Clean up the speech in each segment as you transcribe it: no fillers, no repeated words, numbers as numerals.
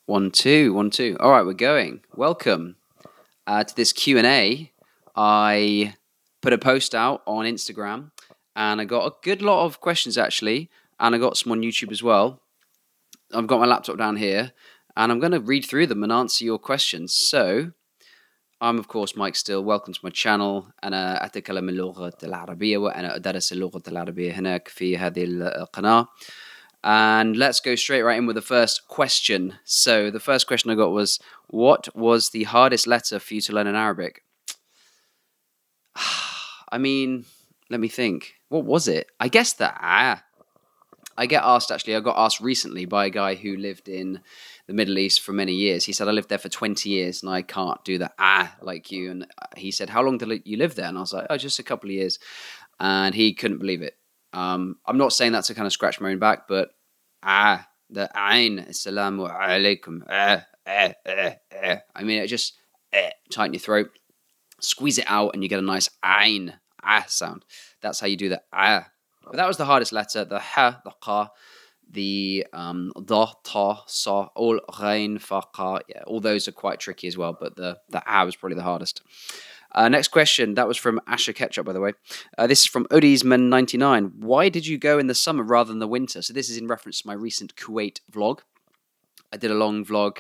1, 2, 1, 2. All right, we're going. Welcome to this Q&A. I put a post out on Instagram, and I got a good lot of questions, actually, and I got some on YouTube as well. I've got my laptop down here, and I'm going to read through them and answer your questions. So, I'm, of course, Mike Still. Welcome to my channel. أنا أتكلم اللغة العربية وأنا أدرس اللغة العربية هناك في هذه القناة. And let's go straight right in with the first question. So the first question I got was, what was the hardest letter for you to learn in Arabic? I mean, let me think. What was it? I guess the I got asked recently by a guy who lived in the Middle East for many years. He said, I lived there for 20 years and I can't do the like you. And he said, how long did you live there? And I was like, oh, just a couple of years. And he couldn't believe it. I'm not saying that to kind of scratch my own back, but the ayn, assalamu alaikum, I mean, it just tighten your throat, squeeze it out, and you get a nice ayn, sound. That's how you do the But that was the hardest letter. The ha, the qa, the da, ta, sa, all ghain, fa, qa. Yeah, all those are quite tricky as well, but the was probably the hardest. Next question, that was from Asher Ketchup, by the way. This is from Odysman99. Why did you go in the summer rather than the winter? So this is in reference to my recent Kuwait vlog. I did a long vlog.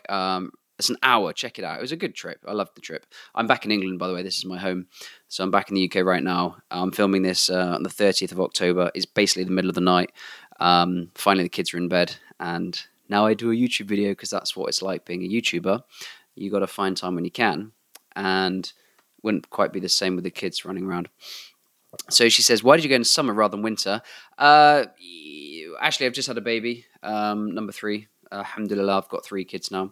It's an hour. Check it out. It was a good trip. I loved the trip. I'm back in England, by the way. This is my home. So I'm back in the UK right now. I'm filming this on the 30th of October. It's basically the middle of the night. Finally, the kids are in bed. And now I do a YouTube video because that's what it's like being a YouTuber. You got to find time when you can. And wouldn't quite be the same with the kids running around. So she says, why did you go in summer rather than winter? Actually, I've just had a baby, number 3. Alhamdulillah, I've got 3 kids now.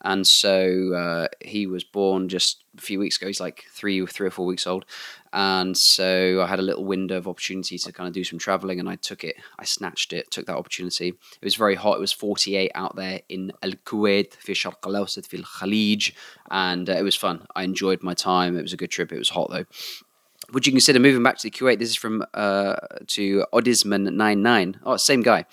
And so he was born just a few weeks ago. He's like 3 or 4 weeks old. And so I had a little window of opportunity to kind of do some traveling, and I took that opportunity. It was very hot. It was 48 out there in Kuwait, في الشرق الأوسط, في الخليج, and it was fun. I enjoyed my time. It was a good trip. It was hot though. Would you consider moving back to Kuwait? This is from to Odysman99. Oh, same guy.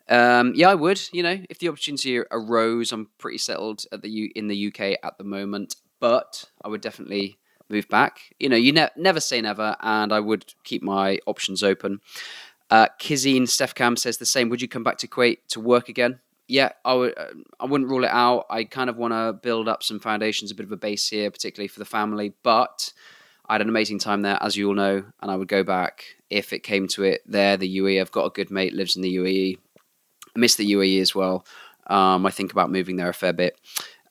Yeah, I would. You know, if the opportunity arose, I'm pretty settled in the UK at the moment, but I would definitely move back. You know, you never say never, and I would keep my options open. Kizine Stefcam says the same. Would you come back to Kuwait to work again? Yeah, I would. I wouldn't rule it out. I kind of want to build up some foundations, a bit of a base here, particularly for the family, but I had an amazing time there, as you all know, and I would go back if it came to it. There, the UAE. I've got a good mate lives in the UAE. I miss the UAE as well. I think about moving there a fair bit.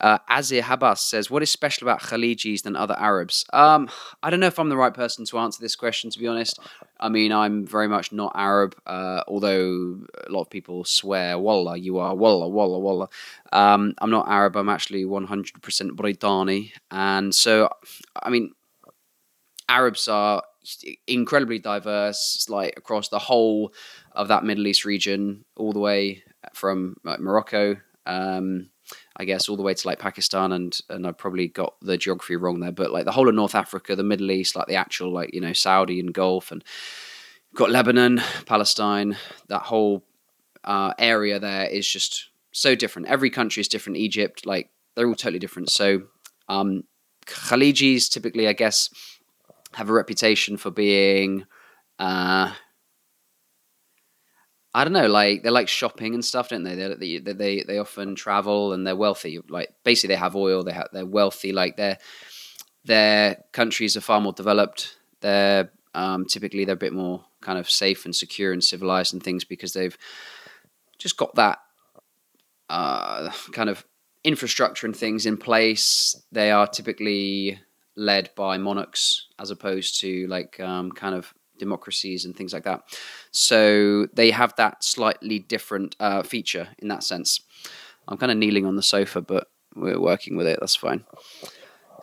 Azir Habas says, what is special about Khalijis than other Arabs? I don't know if I'm the right person to answer this question, to be honest. I mean, I'm very much not Arab, although a lot of people swear, Wallah, you are, Wallah, Wallah, Wallah. I'm not Arab. I'm actually 100% Britani. And so, I mean, Arabs are incredibly diverse, like across the whole of that Middle East region, all the way from like Morocco, I guess, all the way to like Pakistan, and I probably got the geography wrong there, but like the whole of North Africa, the Middle East, like the actual, like, you know, Saudi and Gulf, and got Lebanon, Palestine, that whole area there is just so different. Every country is different. Egypt, like, they're all totally different. So Khalijis typically, I guess, have a reputation for being, I don't know, like, they like shopping and stuff, don't they? They often travel, and they're wealthy. Like, basically, they have oil. They're wealthy. Like, their countries are far more developed. They're typically they're a bit more kind of safe and secure and civilized and things, because they've just got that kind of infrastructure and things in place. They are typically led by monarchs as opposed to like kind of democracies and things like that. So they have that slightly different feature in that sense. I'm kind of kneeling on the sofa, but we're working with it. That's fine.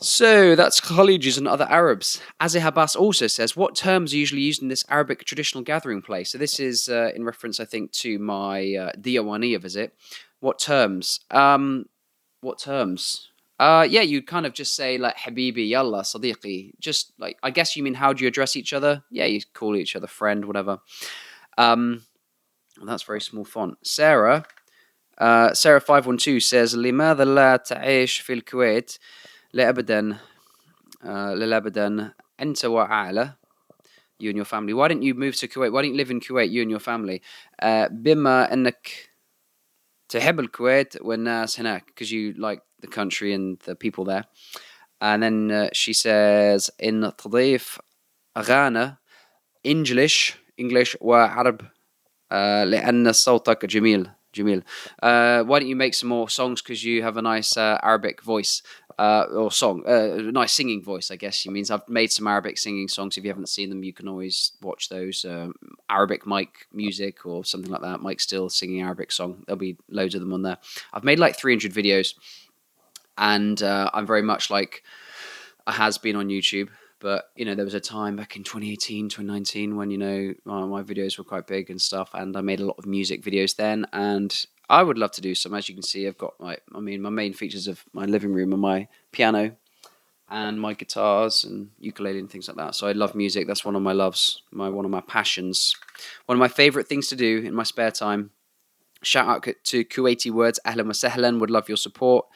So that's Khalijis and other Arabs. Azir Habas also says, what terms are usually used in this Arabic traditional gathering place? So this is in reference, I think, to my Diwaniya visit. What terms? What terms? Yeah, you kind of just say like Habibi, Yalla, Sadiqi. Just like, I guess you mean how do you address each other? Yeah, you call each other friend, whatever. That's very small font. Sarah Sarah512 says لماذا لا تعيش في الكويت لأبدا للأبدا أنت وعائلة you and your family. Why don't you move to Kuwait? Why don't you live in Kuwait, you and your family? بما أنك تحب الكويت والناس هناك, because you like the country and the people there. And then she says إن تضيف أغاني English وعرب لأن صوتك جميل. Why don't you make some more songs, because you have a nice Arabic voice, or song, nice singing voice, I guess she means. I've made some Arabic singing songs. If you haven't seen them, you can always watch those. Arabic Mike music or something like that. Mike Still singing Arabic song. There'll be loads of them on there. I've made like 300 videos, and I'm very much like a has-been on YouTube. But, there was a time back in 2018, 2019 when, my videos were quite big and stuff. And I made a lot of music videos then. And I would love to do some. As you can see, I've got my main features of my living room are my piano and my guitars and ukulele and things like that. So I love music. That's one of my loves, one of my passions. One of my favorite things to do in my spare time. Shout out to Kuwaiti Words. Ahlan wa sahlan. Would love your support.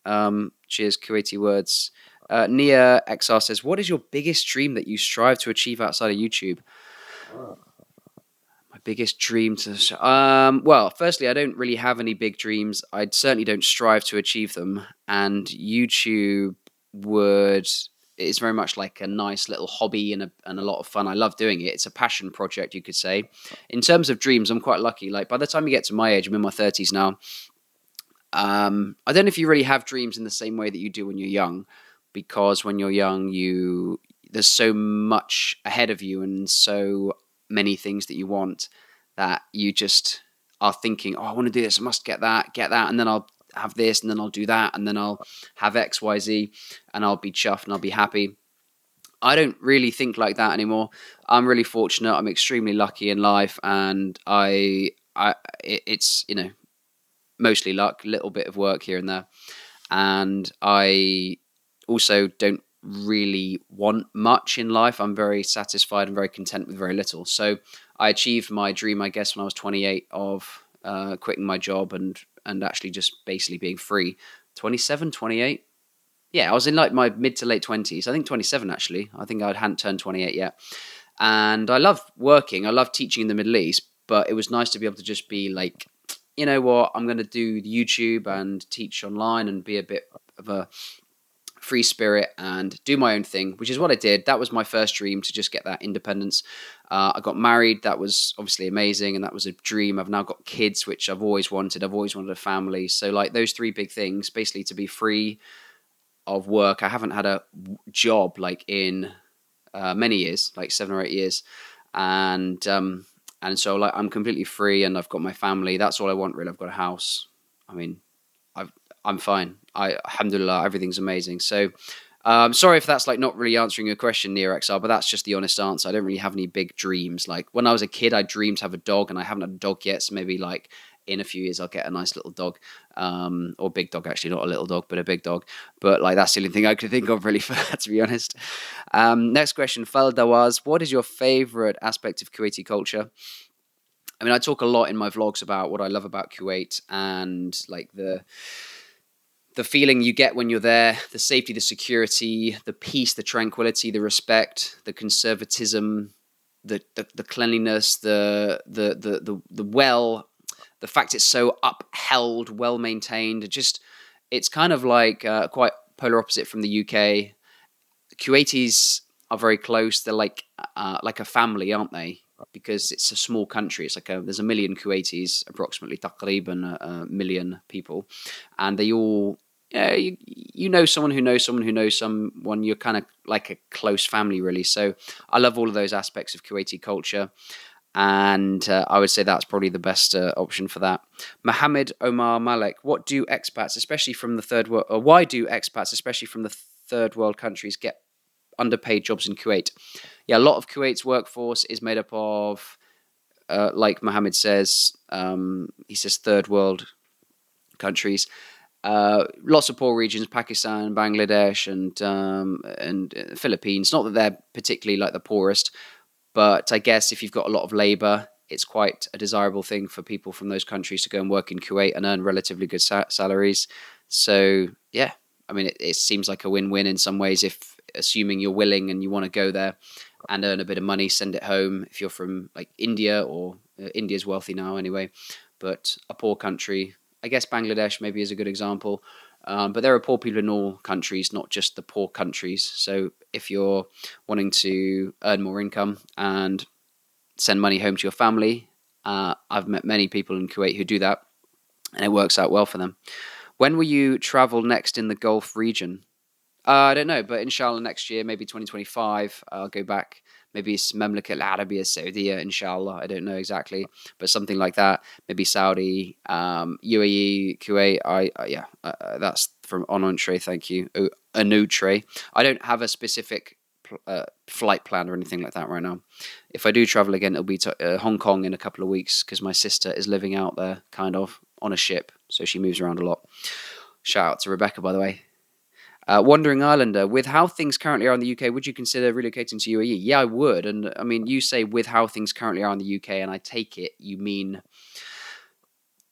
Cheers, Kuwaiti Words. Nia XR says, what is your biggest dream that you strive to achieve outside of YouTube? My biggest dream well, firstly, I don't really have any big dreams. I certainly don't strive to achieve them. And YouTube is very much like a nice little hobby and a lot of fun. I love doing it. It's a passion project, you could say. In terms of dreams, I'm quite lucky. Like, by the time you get to my age, I'm in my 30s now. I don't know if you really have dreams in the same way that you do when you're young, because when you're young, there's so much ahead of you and so many things that you want that you just are thinking, oh, I want to do this, I must get that, and then I'll have this, and then I'll do that, and then I'll have X, Y, Z, and I'll be chuffed and I'll be happy. I don't really think like that anymore. I'm really fortunate. I'm extremely lucky in life, and it's mostly luck, little bit of work here and there, and I also don't really want much in life. I'm very satisfied and very content with very little. So I achieved my dream, I guess, when I was 28 of quitting my job and actually just basically being free. 27, 28? Yeah, I was in like my mid to late 20s. I think 27 actually. I think I hadn't turned 28 yet. And I love working. I love teaching in the Middle East, but it was nice to be able to just be like, you know what, I'm going to do YouTube and teach online and be a bit of a free spirit and do my own thing, which is what I did. That was my first dream, to just get that independence. I got married. That was obviously amazing, and that was a dream. I've now got kids, which I've always wanted. I've always wanted a family. So like those three big things, basically to be free of work. I haven't had a job like in many years, like 7 or 8 years. And so like I'm completely free and I've got my family. That's all I want, really. I've got a house. I mean, I'm fine. Alhamdulillah, everything's amazing. So, sorry if that's like not really answering your question, Near XR, but that's just the honest answer. I don't really have any big dreams. Like when I was a kid, I dreamed to have a dog, and I haven't had a dog yet. So maybe like in a few years, I'll get a nice little dog, or big dog, actually, not a little dog, but a big dog. But like that's the only thing I could think of really for that, to be honest. Next question, Fal Dawaz, what is your favorite aspect of Kuwaiti culture? I mean, I talk a lot in my vlogs about what I love about Kuwait and like the feeling you get when you're there, the safety, the security, the peace, the tranquility, the respect, the conservatism, the cleanliness, the fact it's so upheld, well maintained. It's kind of like quite polar opposite from the UK. Kuwaitis are very close. They're like a family, aren't they? Because it's a small country. It's like there's 1 million Kuwaitis, approximately, taqriban a million people, and they all. You know someone who knows someone who knows someone. You're kind of like a close family, really. So I love all of those aspects of Kuwaiti culture, and I would say that's probably the best option for that. Mohammed Omar Malek, what do expats, especially from the third world, or why do expats, especially from the third world countries, get underpaid jobs in Kuwait? Yeah, a lot of Kuwait's workforce is made up of, like Mohammed says, he says third world countries. Lots of poor regions, Pakistan, Bangladesh, and Philippines. Not that they're particularly like the poorest, but I guess if you've got a lot of labour, it's quite a desirable thing for people from those countries to go and work in Kuwait and earn relatively good salaries. So yeah, I mean, it seems like a win-win in some ways, if assuming you're willing and you want to go there and earn a bit of money, send it home. If you're from like India, or India's wealthy now anyway, but a poor country, I guess Bangladesh maybe is a good example. But there are poor people in all countries, not just the poor countries. So if you're wanting to earn more income and send money home to your family, I've met many people in Kuwait who do that, and it works out well for them. When will you travel next in the Gulf region? I don't know, but inshallah next year, maybe 2025, I'll go back. Maybe it's Mamlakat Al-Arabiya Saudiya, inshallah. I don't know exactly, but something like that. Maybe Saudi, UAE, Kuwait. Yeah, that's from on entree. Thank you. A new tray. I don't have a specific flight plan or anything like that right now. If I do travel again, it'll be to Hong Kong in a couple of weeks, because my sister is living out there, kind of on a ship, so she moves around a lot. Shout out to Rebecca, by the way. Wandering Islander, with how things currently are in the UK, would you consider relocating to UAE? Yeah, I would. And I mean, you say with how things currently are in the UK, and I take it you mean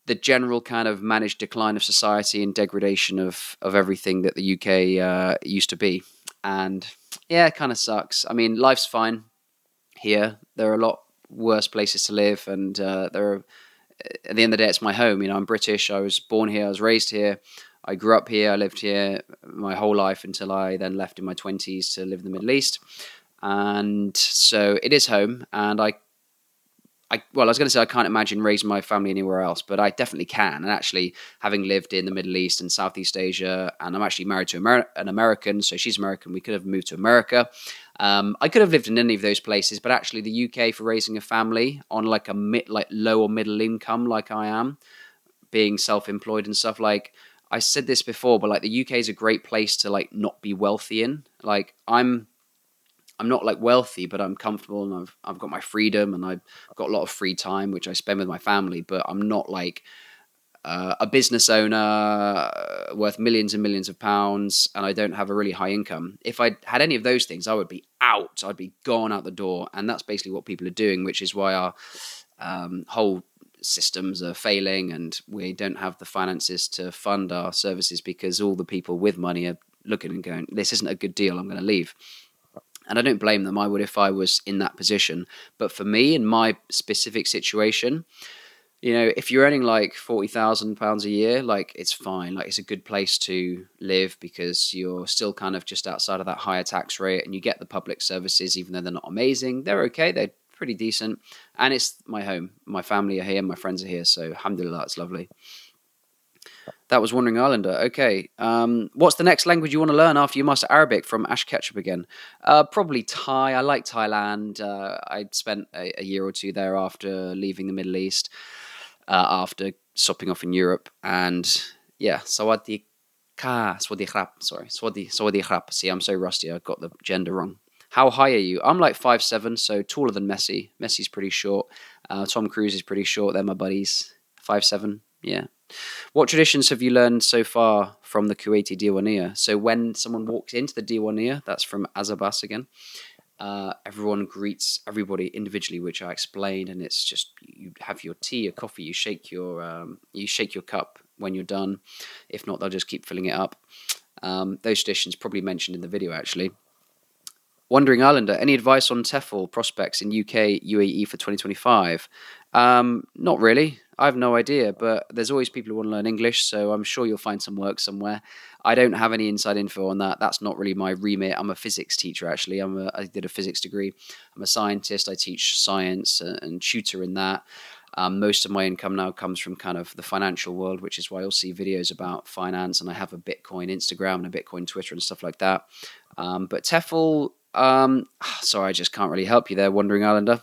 the general kind of managed decline of society and degradation of everything that the UK used to be. And yeah, it kind of sucks. I mean, life's fine here. There are a lot worse places to live, and there are, at the end of the day, it's my home. You know, I'm British. I was born here. I was raised here. I grew up here. I lived here my whole life until I then left in my 20s to live in the Middle East. And so it is home. And well, I was going to say I can't imagine raising my family anywhere else, but I definitely can. And actually, having lived in the Middle East and Southeast Asia, and I'm actually married to an American, so she's American. We could have moved to America. I could have lived in any of those places, but actually, the UK for raising a family on like low or middle income, like I am, being self-employed and stuff, like. I said this before, but like the UK is a great place to like not be wealthy in. Like I'm not like wealthy, but I'm comfortable, and I've got my freedom, and I've got a lot of free time which I spend with my family. But I'm not like a business owner worth millions and millions of pounds, and I don't have a really high income. If I had any of those things, I would be out. I'd be gone out the door, and that's basically what people are doing, which is why our whole systems are failing, and we don't have the finances to fund our services, because all the people with money are looking and going, this isn't a good deal, I'm going to leave. And I don't blame them. I would if I was in that position. But for me, in my specific situation, you know, if you're earning like £40,000 a year, like it's fine. Like it's a good place to live, because you're still kind of just outside of that higher tax rate, and you get the public services, even though they're not amazing. They're okay. They're pretty decent, and it's my home. My family are here, my friends are here, so alhamdulillah, it's lovely. That was Wandering Islander. Okay, what's the next language you want to learn after you master Arabic? From Ash Ketchup again. Probably Thai. I like Thailand. I spent a year or two there after leaving the Middle East, after stopping off in Europe, and yeah, Sawadee krap. Sorry, Sawadee krap. See, I'm so rusty, I got the gender wrong. How high are you? I'm like 5'7", so taller than Messi. Messi's pretty short. Tom Cruise is pretty short. They're my buddies. 5'7", yeah. What traditions have you learned so far from the Kuwaiti Diwaniya? So when someone walks into the Diwaniya, that's from Azabas again, everyone greets everybody individually, which I explained, and it's just you have your tea or coffee, you shake your cup when you're done. If not, they'll just keep filling it up. Those traditions probably mentioned in the video, actually. Wandering Islander, any advice on TEFL prospects in UK, UAE for 2025? Not really. I have no idea, but there's always people who want to learn English, so I'm sure you'll find some work somewhere. I don't have any inside info on that. That's not really my remit. I'm a physics teacher, actually. I did a physics degree. I'm a scientist. I teach science and tutor in that. Most of my income now comes from kind of the financial world, which is why you'll see videos about finance, and I have a Bitcoin Instagram and a Bitcoin Twitter and stuff like that. But TEFL... sorry, I just can't really help you there, Wandering Islander.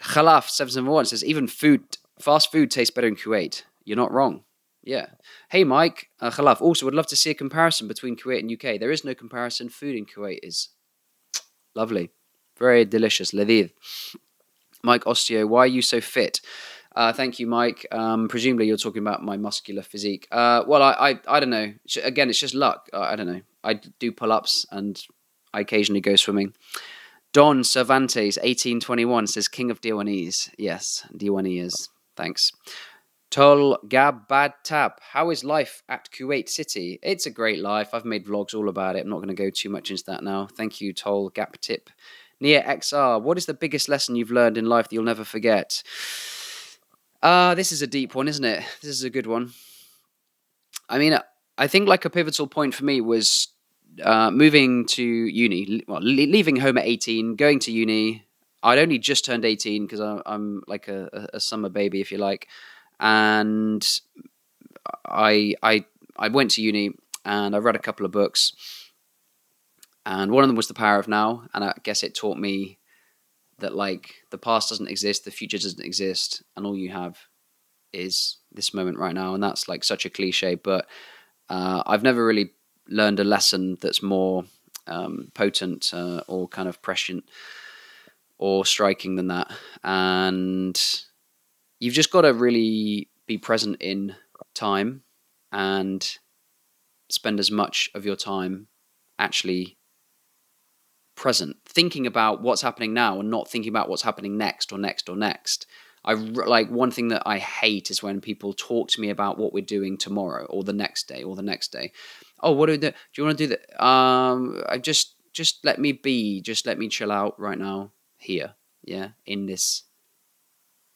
Khalaf 771 says, even fast food tastes better in Kuwait. You're not wrong. Yeah. Hey, Mike. Khalaf also would love to see a comparison between Kuwait and UK. There is no comparison. Food in Kuwait is lovely. Very delicious. Ladid. Mike Osteo, why are you so fit? Thank you, Mike. Presumably you're talking about my muscular physique. Well, I don't know. Again, it's just luck. I don't know. I do pull-ups, and I occasionally go swimming. Don Cervantes, 1821, says King of Diwaniyas. Yes, Diwaniyas. Thanks. Tol Gabatab, how is life at Kuwait City? It's a great life. I've made vlogs all about it. I'm not going to go too much into that now. Thank you, Tol Gaptip. Nia XR, what is the biggest lesson you've learned in life that you'll never forget? This is a deep one, isn't it? This is a good one. I mean, I think like a pivotal point for me was moving to uni, well, leaving home at 18, going to uni. I'd only just turned 18 because I'm like a summer baby, if you like. And I went to uni and I read a couple of books. And one of them was The Power of Now. And I guess it taught me that like the past doesn't exist, the future doesn't exist, and all you have is this moment right now. And that's like such a cliche, but I've never really learned a lesson that's more potent or kind of prescient or striking than that. And you've just got to really be present in time and spend as much of your time actually present, thinking about what's happening now and not thinking about what's happening next or next or next. Like one thing that I hate is when people talk to me about what we're doing tomorrow or the next day or the next day. Oh, what do we do? Do you want to do that? I just let me be. Just let me chill out right now here. Yeah, in this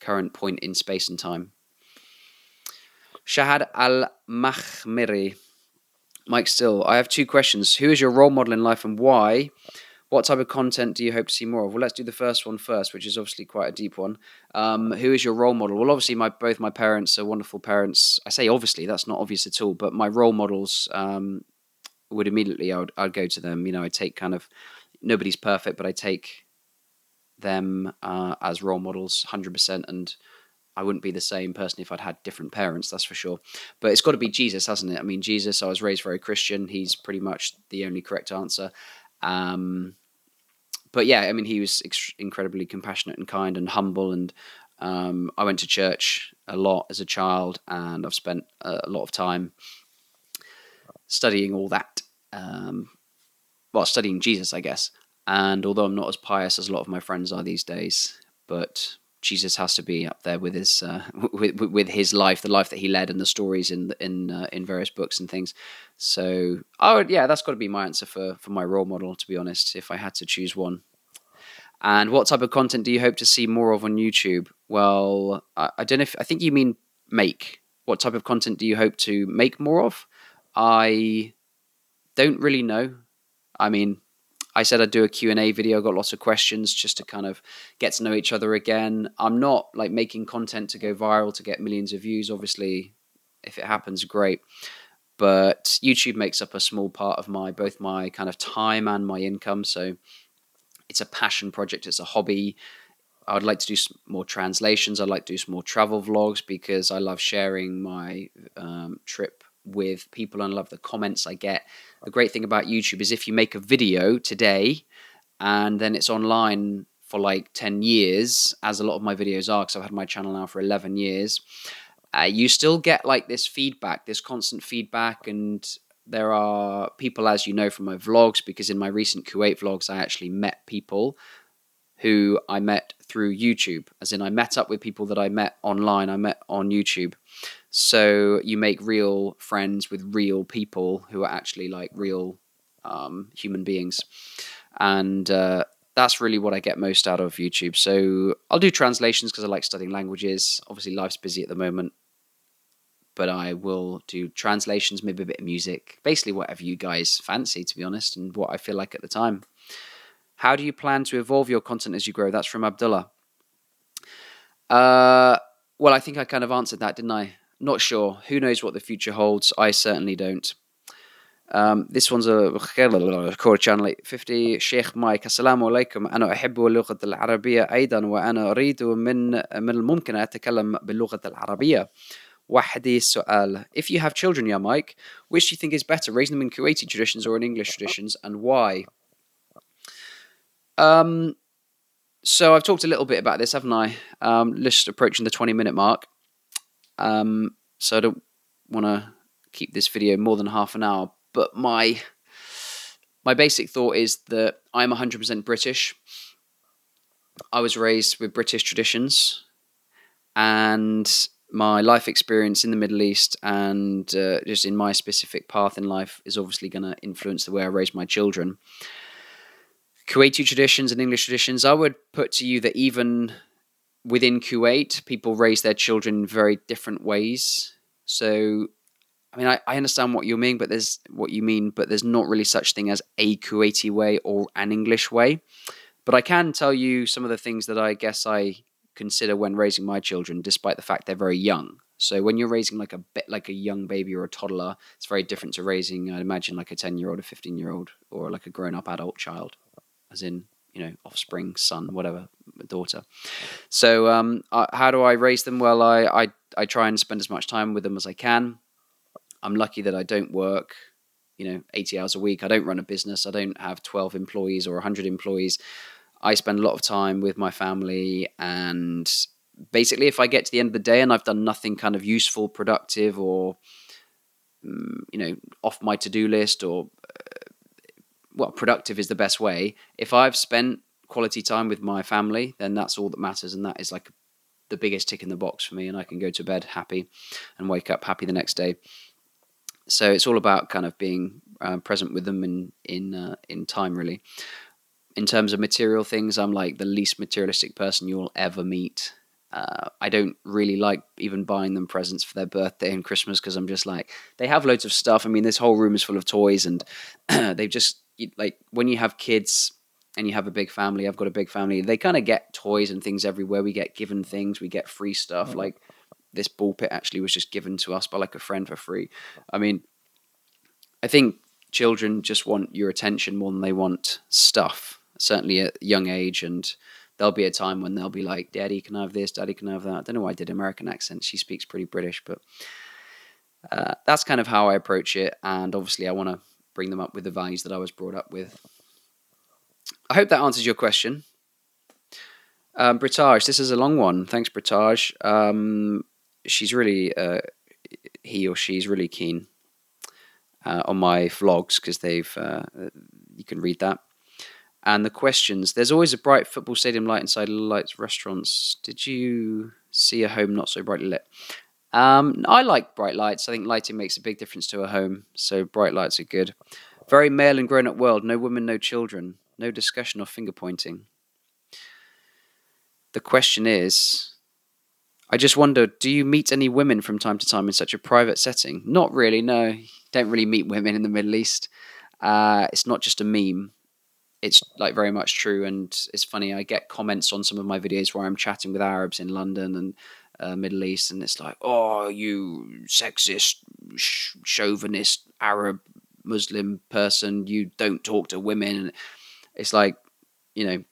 current point in space and time. Shahad Al-Mahmiri. Mike Still, I have two questions. Who is your role model in life and why? What type of content do you hope to see more of? Well, let's do the first one first, which is obviously quite a deep one. Who is your role model? Well, obviously, both my parents are wonderful parents. I say obviously, that's not obvious at all. But my role models would immediately, I'd go to them. You know, I take kind of, nobody's perfect, but I take them as role models 100%. And I wouldn't be the same person if I'd had different parents, that's for sure. But it's got to be Jesus, hasn't it? I mean, Jesus, I was raised very Christian. He's pretty much the only correct answer. But yeah, I mean, he was incredibly compassionate and kind and humble. And I went to church a lot as a child, and I've spent a lot of time studying all that. Well, studying Jesus, I guess. And although I'm not as pious as a lot of my friends are these days, but Jesus has to be up there with his with his life, the life that he led, and the stories in various books and things. So, that's got to be my answer for my role model, to be honest, if I had to choose one. And what type of content do you hope to see more of on YouTube? Well, I don't know I think you mean make. What type of content do you hope to make more of? I don't really know. I mean, I said I'd do a Q&A video. I got lots of questions just to kind of get to know each other again. I'm not like making content to go viral to get millions of views. Obviously, if it happens, great. But YouTube makes up a small part of both my kind of time and my income. So it's a passion project. It's a hobby. I would like to do some more translations. I'd like to do some more travel vlogs because I love sharing my trip with people and I love the comments I get. The great thing about YouTube is if you make a video today and then it's online for like 10 years, as a lot of my videos are, because I've had my channel now for 11 years, you still get like this feedback, this constant feedback. And there are people, as you know from my vlogs, because in my recent Kuwait vlogs, I actually met people who I met through YouTube, as in I met up with people that I met online, I met on YouTube. So you make real friends with real people who are actually like real human beings. And that's really what I get most out of YouTube. So I'll do translations because I like studying languages. Obviously, life's busy at the moment. But I will do translations, maybe a bit of music, basically whatever you guys fancy, to be honest, and what I feel like at the time. How do you plan to evolve your content as you grow? That's from Abdullah. Well, I think I kind of answered that, didn't I? Not sure. Who knows what the future holds? I certainly don't. This one's a core channel 50. Sheikh Mike, Assalamu alaikum. أنا أحب اللغة العربية أيضا وأنا أريد من الممكن أتكلم باللغة العربية. وحدي السؤال. If you have children, yeah, Mike, which do you think is better, raising them in Kuwaiti traditions or in English traditions, and why? So I've talked a little bit about this, haven't I? Just approaching the 20-minute mark. So I don't want to keep this video more than half an hour. But my basic thought is that I'm 100% British. I was raised with British traditions, and my life experience in the Middle East and just in my specific path in life is obviously going to influence the way I raise my children. Kuwaiti traditions and English traditions, I would put to you that even within Kuwait, people raise their children in very different ways. So, I mean, I understand what you mean, but there's not really such thing as a Kuwaiti way or an English way. But I can tell you some of the things that I guess I consider when raising my children, despite the fact they're very young. So when you're raising like a young baby or a toddler, it's very different to raising, I'd imagine, like a 10-year-old, a 15-year-old, or like a grown-up adult child, as in, offspring, son, whatever, daughter. So how do I raise them? Well, I try and spend as much time with them as I can. I'm lucky that I don't work, 80 hours a week. I don't run a business. I don't have 12 employees or 100 employees. I spend a lot of time with my family, and basically if I get to the end of the day and I've done nothing kind of useful, productive, or off my to-do list, or productive is the best way. If I've spent quality time with my family, then that's all that matters, and that is like the biggest tick in the box for me, and I can go to bed happy and wake up happy the next day. So it's all about kind of being present with them in time, really. In terms of material things, I'm like the least materialistic person you'll ever meet. I don't really like even buying them presents for their birthday and Christmas, because I'm just like, they have loads of stuff. I mean, this whole room is full of toys, and they've just, like, when you have kids and you have a big family, I've got a big family, they kind of get toys and things everywhere. We get given things, we get free stuff. Like this ball pit actually was just given to us by like a friend for free. I mean, I think children just want your attention more than they want stuff, certainly at a young age, and there'll be a time when they'll be like, Daddy, can I have this? Daddy, can I have that? I don't know why I did American accent. She speaks pretty British, but that's kind of how I approach it, and obviously I want to bring them up with the values that I was brought up with. I hope that answers your question. Britage, this is a long one. Thanks, Britage. She's really, he or she's really keen on my vlogs, because you can read that. And the questions, there's always a bright football stadium light inside lights restaurants. Did you see a home not so brightly lit? I like bright lights. I think lighting makes a big difference to a home, so bright lights are good. Very male and grown-up world. No women, no children. No discussion or finger pointing. The question is, I just wonder, do you meet any women from time to time in such a private setting? Not really, no. You don't really meet women in the Middle East. It's not just a meme. It's like very much true, and it's funny. I get comments on some of my videos where I'm chatting with Arabs in London and Middle East, and it's like, "Oh, you sexist, chauvinist Arab Muslim person, you don't talk to women." And it's like, I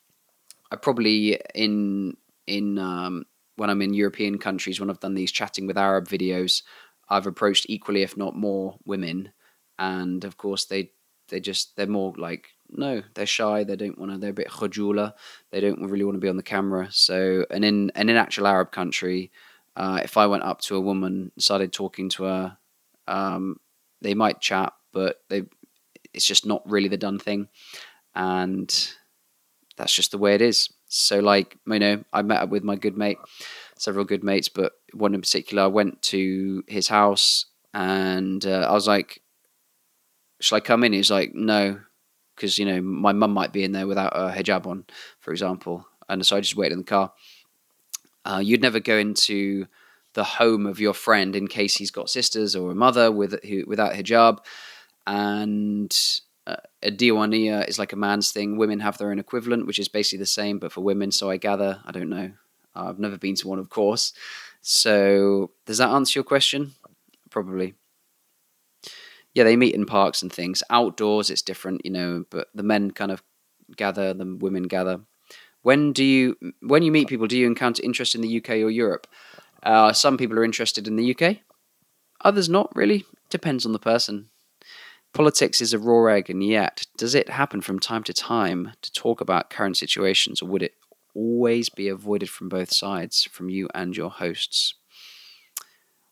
probably in when I'm in European countries, when I've done these chatting with Arab videos, I've approached equally, if not more, women, and of course they're more like, no, they're shy. They don't want to. They're a bit khajula. They don't really want to be on the camera. So, and in actual Arab country, if I went up to a woman and started talking to her, they might chat, but it's just not really the done thing, and that's just the way it is. So, like, I met up with my good mate, several good mates, but one in particular. I went to his house, and I was like, "Shall I come in?" He's like, "No." Because, my mum might be in there without a hijab on, for example. And so I just waited in the car. You'd never go into the home of your friend in case he's got sisters or a mother without hijab. And a Diwaniya is like a man's thing. Women have their own equivalent, which is basically the same, but for women. So I gather, I don't know. I've never been to one, of course. So does that answer your question? Probably. Yeah, they meet in parks and things. Outdoors, it's different, but the men kind of gather, the women gather. When you meet people, do you encounter interest in the UK or Europe? Some people are interested in the UK, others not really. Depends on the person. Politics is a raw egg, and yet, does it happen from time to time to talk about current situations, or would it always be avoided from both sides, from you and your hosts?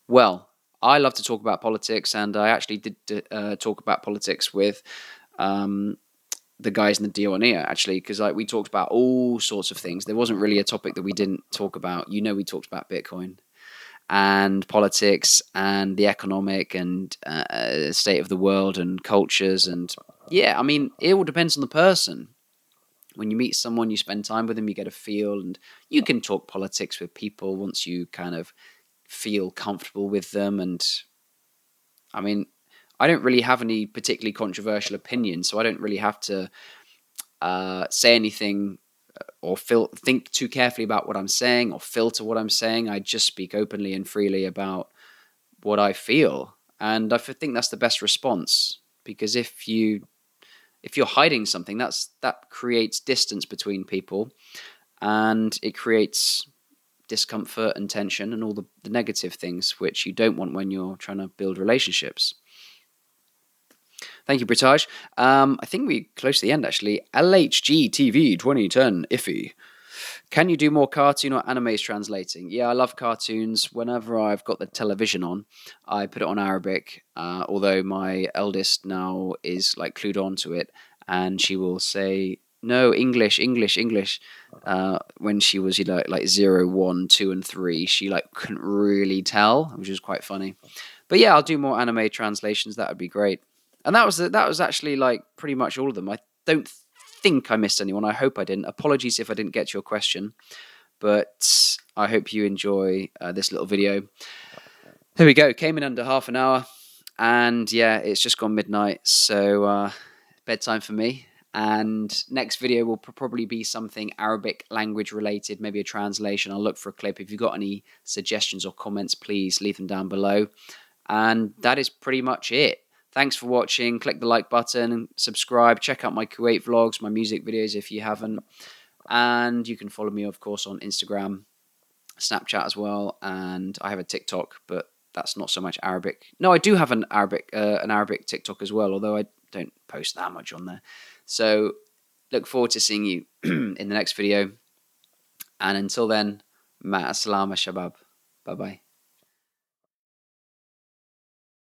Well, I love to talk about politics, and I actually did talk about politics with the guys in the Diwaniya, actually, because like we talked about all sorts of things. There wasn't really a topic that we didn't talk about. We talked about Bitcoin and politics and the economic and state of the world and cultures. And yeah, I mean, it all depends on the person. When you meet someone, you spend time with them, you get a feel, and you can talk politics with people once you kind of feel comfortable with them. And I mean, I don't really have any particularly controversial opinions, so I don't really have to say anything or think too carefully about what I'm saying or filter what I'm saying. I just speak openly and freely about what I feel, and I think that's the best response. Because if you're hiding something, that creates distance between people, and it creates discomfort and tension and all the negative things which you don't want when you're trying to build relationships. Thank you, Britage. I think we're close to the end, actually. LHG TV 2010 iffy. Can you do more cartoon or animes translating? Yeah, I love cartoons. Whenever I've got the television on, I put it on Arabic, although my eldest now is like clued on to it, and she will say, no, English, English, English. When she was like 0, 1, 2, and 3, she like couldn't really tell, which was quite funny. But yeah, I'll do more anime translations. That would be great. And that was actually like pretty much all of them. I don't think I missed anyone. I hope I didn't. Apologies if I didn't get to your question, but I hope you enjoy this little video. There we go. Came in under half an hour, and yeah, it's just gone midnight, so bedtime for me. And next video will probably be something Arabic language related, maybe a translation. I'll look for a clip. If you've got any suggestions or comments, please leave them down below. And that is pretty much it. Thanks for watching. Click the like button, subscribe, check out my Kuwait vlogs, my music videos if you haven't. And you can follow me, of course, on Instagram, Snapchat as well. And I have a TikTok, but that's not so much Arabic. No, I do have an Arabic TikTok as well, although I don't post that much on there. So look forward to seeing you in the next video. And until then, ma'a salama shabab. Bye-bye.